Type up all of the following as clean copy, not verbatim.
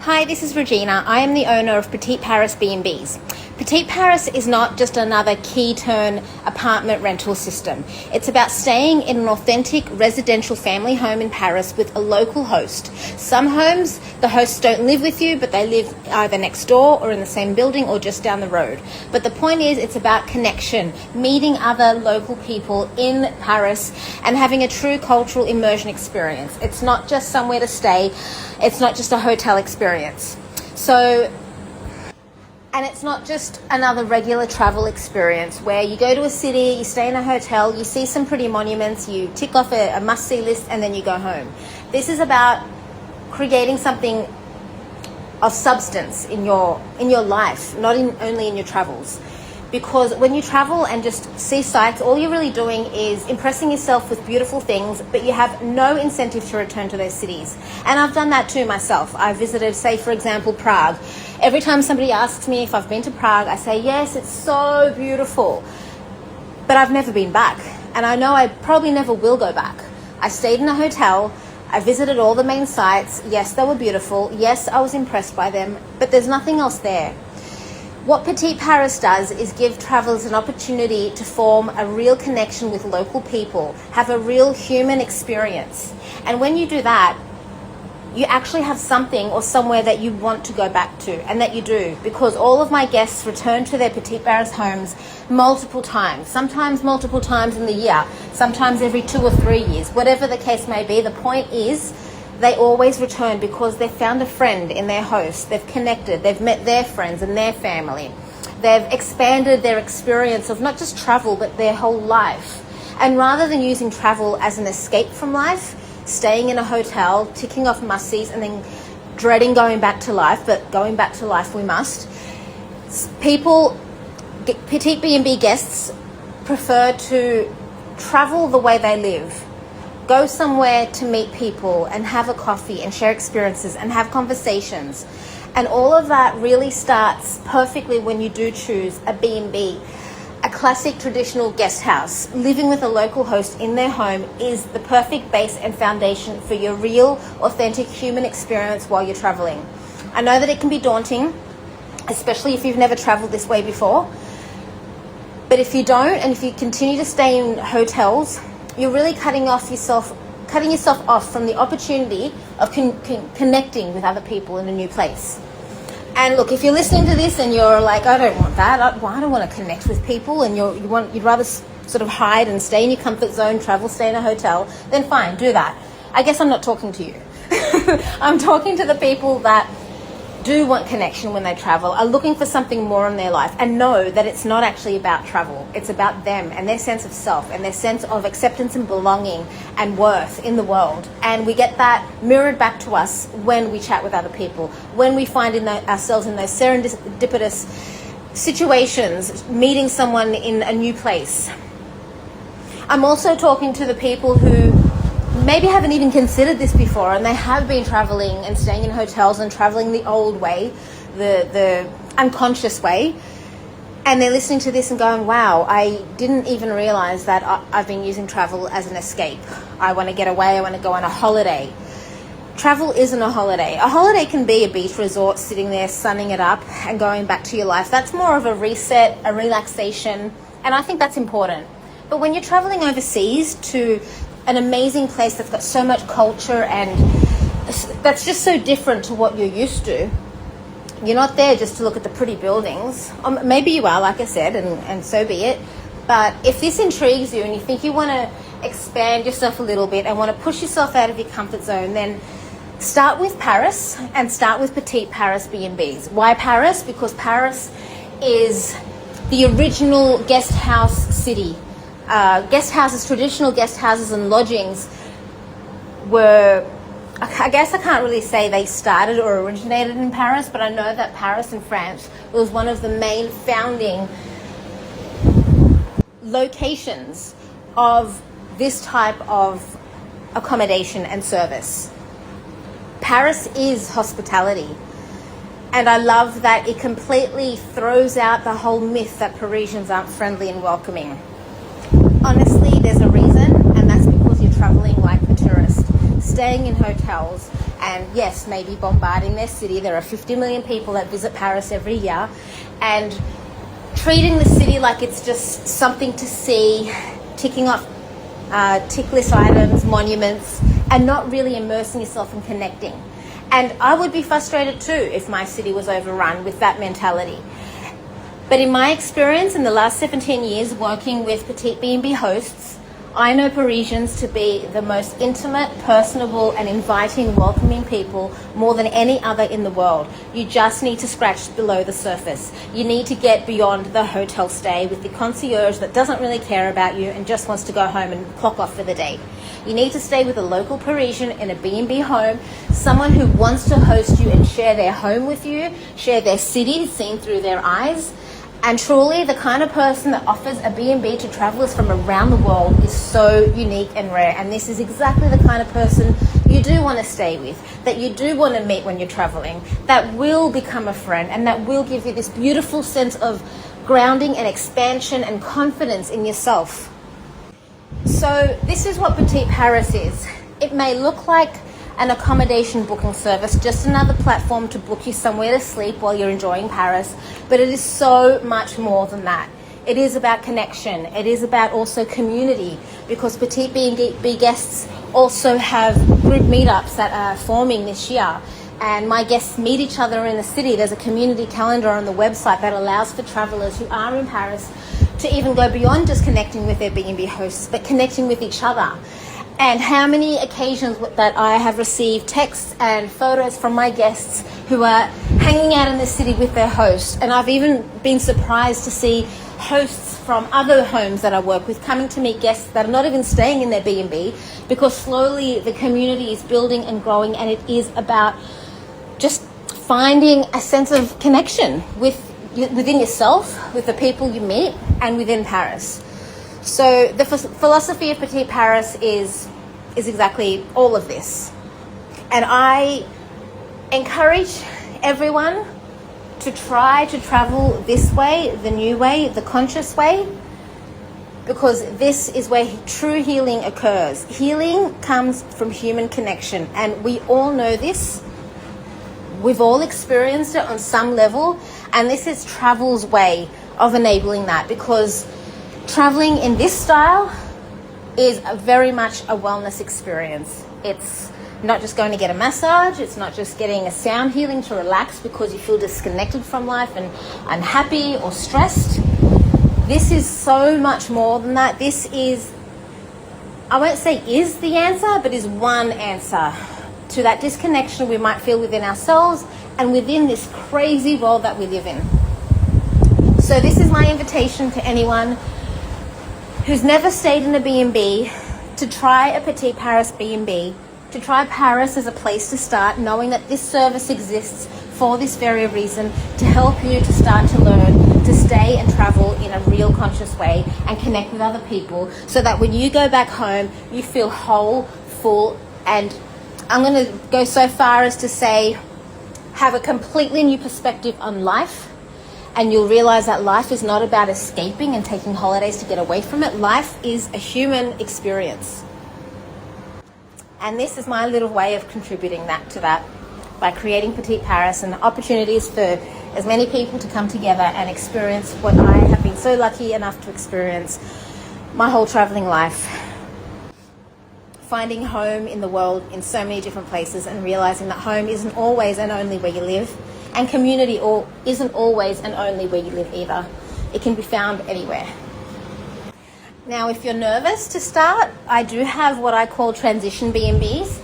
Hi, this is Regina. I am the owner of Petite Paris B&Bs. Petite Paris is not just another key turn apartment rental system. It's about staying in an authentic residential family home in Paris with a local host. Some homes, the hosts don't live with you, but they live either next door or in the same building or just down the road. But the point is, it's about connection, meeting other local people in Paris and having a true cultural immersion experience. It's not just somewhere to stay. It's not just a hotel experience. And it's not just another regular travel experience where you go to a city, you stay in a hotel, you see some pretty monuments, you tick off a must-see list, and then you go home. This is about creating something of substance in your life, not only in your travels. Because when you travel and just see sights, all you're really doing is impressing yourself with beautiful things, but you have no incentive to return to those cities. And I've done that too myself. I visited, say, for example, Prague. Every time somebody asks me if I've been to Prague, I say, yes, it's so beautiful. But I've never been back. And I know I probably never will go back. I stayed in a hotel. I visited all the main sites. Yes, they were beautiful. Yes, I was impressed by them. But there's nothing else there. What Petite Paris does is give travelers an opportunity to form a real connection with local people, have a real human experience. And when you do that, you actually have something or somewhere that you want to go back to, and that you do, because all of my guests return to their Petite Paris homes multiple times, sometimes multiple times in the year, sometimes every 2 or 3 years, whatever the case may be. The point is, they always return because they've found a friend in their host, they've connected, they've met their friends and their family. They've expanded their experience of not just travel, but their whole life. And rather than using travel as an escape from life, staying in a hotel, ticking off must-sees, and then dreading going back to life, but going back to life we must, Petite B&B guests prefer to travel the way they live. Go somewhere to meet people and have a coffee and share experiences and have conversations. And all of that really starts perfectly when you do choose a B&B. A classic traditional guest house, living with a local host in their home, is the perfect base and foundation for your real, authentic human experience while you're traveling. I know that it can be daunting, especially if you've never traveled this way before. But if you don't, and if you continue to stay in hotels, you're really cutting yourself off from the opportunity of connecting with other people in a new place. And look, if you're listening to this and you're like, I don't want that, I don't want to connect with people, and you'd rather sort of hide and stay in your comfort zone, travel, stay in a hotel, then fine, do that. I guess I'm not talking to you. I'm talking to the people that do want connection when they travel, are looking for something more in their life, and know that it's not actually about travel. It's about them and their sense of self and their sense of acceptance and belonging and worth in the world. And we get that mirrored back to us when we chat with other people, when we find ourselves in those serendipitous situations, meeting someone in a new place. I'm also talking to the people who maybe haven't even considered this before, and they have been traveling and staying in hotels and traveling the old way, the unconscious way, and they're listening to this and going, wow, I didn't even realize that I've been using travel as an escape. I want to get away, I want to go on a holiday. Travel isn't a holiday. A holiday can be a beach resort, sitting there sunning it up and going back to your life. That's more of a reset, a relaxation, and I think that's important. But when you're traveling overseas to an amazing place that's got so much culture and that's just so different to what you're used to, you're not there just to look at the pretty buildings. Maybe you are, like I said, and so be it. But if this intrigues you and you think you want to expand yourself a little bit and want to push yourself out of your comfort zone, then start with Paris and start with Petite Paris B&Bs. Why Paris? Because Paris is the original guest house city. Guest houses, traditional guest houses and lodgings were, I guess I can't really say they started or originated in Paris, but I know that Paris in France was one of the main founding locations of this type of accommodation and service. Paris is hospitality. And I love that it completely throws out the whole myth that Parisians aren't friendly and welcoming. Honestly, there's a reason, and that's because you're traveling like a tourist, staying in hotels, and yes, maybe bombarding their city. There are 50 million people that visit Paris every year, and treating the city like it's just something to see, ticking off tick list items, monuments, and not really immersing yourself and connecting. And I would be frustrated too if my city was overrun with that mentality. But in my experience in the last 17 years working with petite B&B hosts, I know Parisians to be the most intimate, personable and inviting, welcoming people more than any other in the world. You just need to scratch below the surface. You need to get beyond the hotel stay with the concierge that doesn't really care about you and just wants to go home and clock off for the day. You need to stay with a local Parisian in a B&B home, someone who wants to host you and share their home with you, share their city seen through their eyes. And truly, the kind of person that offers a B&B to travelers from around the world is so unique and rare. And this is exactly the kind of person you do want to stay with, that you do want to meet when you're traveling, that will become a friend and that will give you this beautiful sense of grounding and expansion and confidence in yourself. So this is what Petite Paris is. It may look like an accommodation booking service, just another platform to book you somewhere to sleep while you're enjoying Paris, but it is so much more than that. It is about connection. It is about also community, because Petite B&B guests also have group meetups that are forming this year, and my guests meet each other in the city. There's a community calendar on the website that allows for travelers who are in Paris to even go beyond just connecting with their B&B hosts, but connecting with each other. And how many occasions that I have received texts and photos from my guests who are hanging out in the city with their host. And I've even been surprised to see hosts from other homes that I work with coming to meet guests that are not even staying in their B&B, because slowly the community is building and growing, and it is about just finding a sense of connection within yourself, with the people you meet, and within Paris. So the philosophy of Petite Paris is exactly all of this. And I encourage everyone to try to travel this way, the new way, the conscious way, because this is where true healing occurs. Healing comes from human connection, and we all know this. We've all experienced it on some level, and this is travel's way of enabling that, because traveling in this style is very much a wellness experience. It's not just going to get a massage. It's not just getting a sound healing to relax because you feel disconnected from life and unhappy or stressed. This is so much more than that. This is, I won't say is the answer, but is one answer to that disconnection we might feel within ourselves and within this crazy world that we live in. So this is my invitation to anyone who's never stayed in a B&B to try a Petite Paris B&B, to try Paris as a place to start, knowing that this service exists for this very reason, to help you to start to learn to stay and travel in a real conscious way and connect with other people, so that when you go back home, you feel whole, full, and I'm going to go so far as to say have a completely new perspective on life. And you'll realize that life is not about escaping and taking holidays to get away from it. Life is a human experience. And this is my little way of contributing to that by creating Petite Paris and opportunities for as many people to come together and experience what I have been so lucky enough to experience my whole traveling life. Finding home in the world in so many different places, and realizing that home isn't always and only where you live. And community isn't always and only where you live either. It can be found anywhere. Now, if you're nervous to start, I do have what I call transition B&Bs,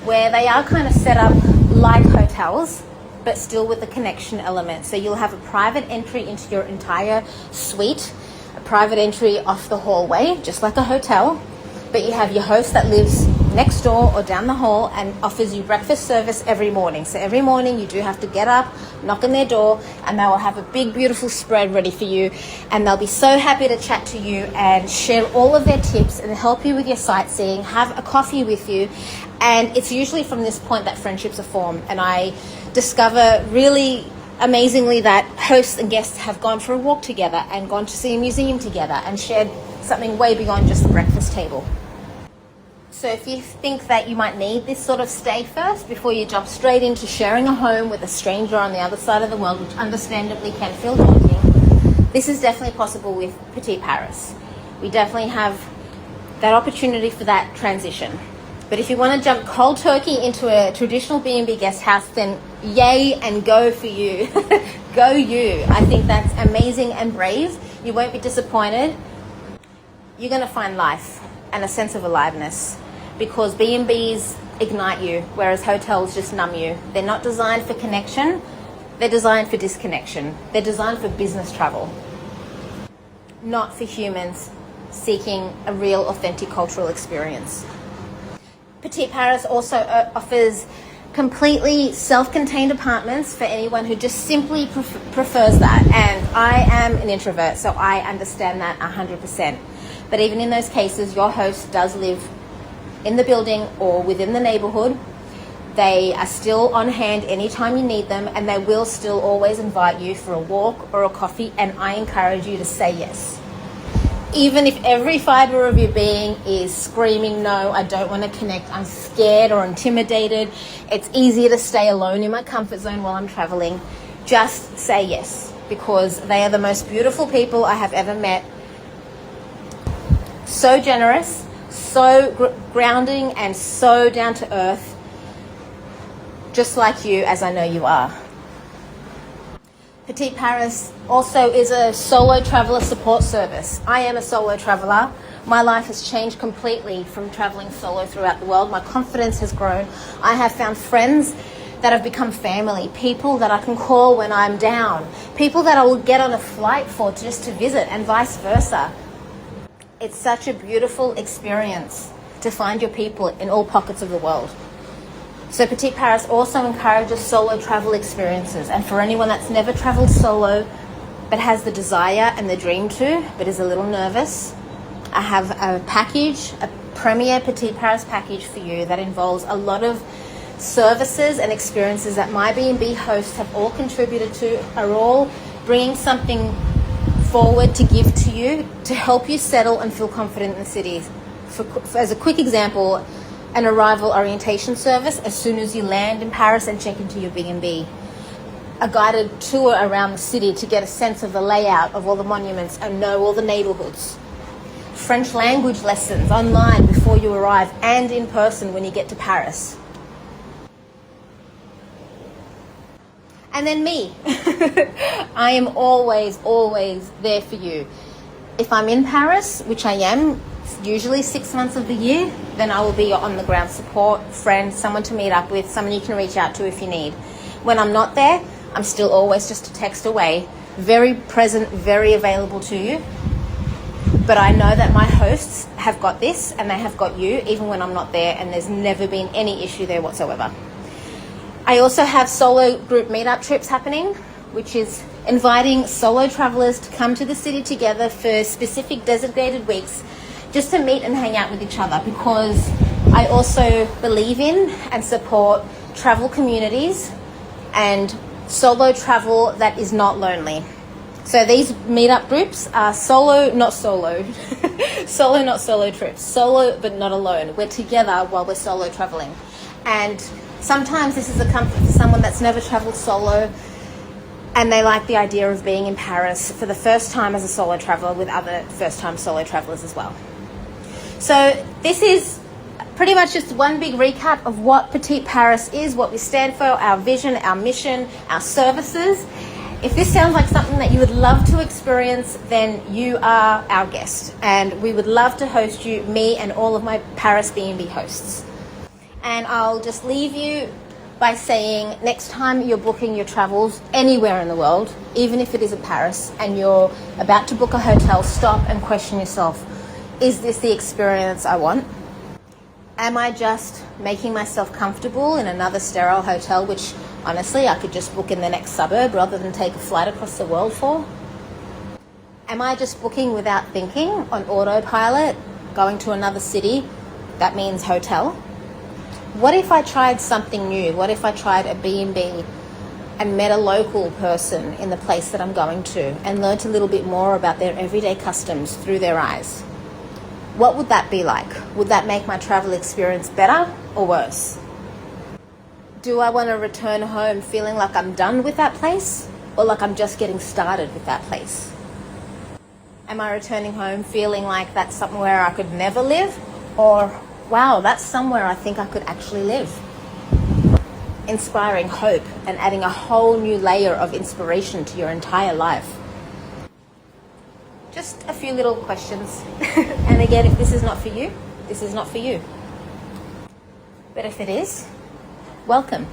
where they are kind of set up like hotels, but still with the connection element. So you'll have a private entry into your entire suite, a private entry off the hallway, just like a hotel, but you have your host that lives next door or down the hall and offers you breakfast service every morning. So every morning you do have to get up, knock on their door, and they will have a big beautiful spread ready for you, and they'll be so happy to chat to you and share all of their tips and help you with your sightseeing, have a coffee with you. And it's usually from this point that friendships are formed, and I discover really amazingly that hosts and guests have gone for a walk together and gone to see a museum together and shared something way beyond just the breakfast table. So if you think that you might need this sort of stay first before you jump straight into sharing a home with a stranger on the other side of the world, which understandably can feel daunting, this is definitely possible with Petite Paris. We definitely have that opportunity for that transition. But if you want to jump cold turkey into a traditional B&B guest house, then yay and go for you. Go you. I think that's amazing and brave. You won't be disappointed. You're going to find life and a sense of aliveness, because B&Bs ignite you, whereas hotels just numb you. They're not designed for connection. They're designed for disconnection. They're designed for business travel, not for humans seeking a real, authentic cultural experience. Petite Paris also offers completely self-contained apartments for anyone who just simply prefers that. And I am an introvert, so I understand that 100%. But even in those cases, your host does live in the building or within the neighborhood. They are still on hand anytime you need them, and they will still always invite you for a walk or a coffee, and I encourage you to say yes. Even if every fiber of your being is screaming, no, I don't want to connect, I'm scared or intimidated, it's easier to stay alone in my comfort zone while I'm traveling, just say yes, because they are the most beautiful people I have ever met. So generous, so grounding, and so down to earth, just like you, as I know you are. Petite Paris also is a solo traveller support service. I am a solo traveller. My life has changed completely from travelling solo throughout the world. My confidence has grown. I have found friends that have become family, people that I can call when I'm down, people that I will get on a flight for just to visit, and vice versa. It's such a beautiful experience to find your people in all pockets of the world. So Petite Paris also encourages solo travel experiences, and for anyone that's never travelled solo but has the desire and the dream to, but is a little nervous, I have a package, a premier Petite Paris package for you that involves a lot of services and experiences that my B&B hosts have all contributed to, are all bringing something forward to give to you to help you settle and feel confident in the city. As a quick example, an arrival orientation service as soon as you land in Paris and check into your B&B. A guided tour around the city to get a sense of the layout of all the monuments and know all the neighbourhoods. French language lessons online before you arrive and in person when you get to Paris. And then me. I am always, always there for you. If I'm in Paris, which I am, usually 6 months of the year, then I will be your on-the-ground support, friend, someone to meet up with, someone you can reach out to if you need. When I'm not there, I'm still always just a text away, very present, very available to you. But I know that my hosts have got this, and they have got you, even when I'm not there, and there's never been any issue there whatsoever. I also have solo group meetup trips happening, which is inviting solo travellers to come to the city together for specific designated weeks just to meet and hang out with each other, because I also believe in and support travel communities and solo travel that is not lonely. So these meetup groups are solo, not solo, solo, not solo trips, solo but not alone. We're together while we're solo traveling. And sometimes this is a comfort for someone that's never traveled solo and they like the idea of being in Paris for the first time as a solo traveler with other first-time solo travelers as well. So this is pretty much just one big recap of what Petite Paris is, what we stand for, our vision, our mission, our services. If this sounds like something that you would love to experience, then you are our guest, and we would love to host you, me and all of my Paris B&B hosts. And I'll just leave you by saying, next time you're booking your travels anywhere in the world, even if it is in Paris, and you're about to book a hotel, stop and question yourself, is this the experience I want? Am I just making myself comfortable in another sterile hotel, which honestly I could just book in the next suburb rather than take a flight across the world for? Am I just booking without thinking, on autopilot, going to another city? That means hotel. What if I tried something new? What if I tried a B&B and met a local person in the place that I'm going to and learnt a little bit more about their everyday customs through their eyes? what would that be like? Would that make my travel experience better or worse? Do I want to return home feeling like I'm done with that place or like I'm just getting started with that place? Am I returning home feeling like that's somewhere I could never live, or wow, that's somewhere I think I could actually live? Inspiring hope and adding a whole new layer of inspiration to your entire life. Just a few little questions. And again, if this is not for you, this is not for you. But if it is, welcome.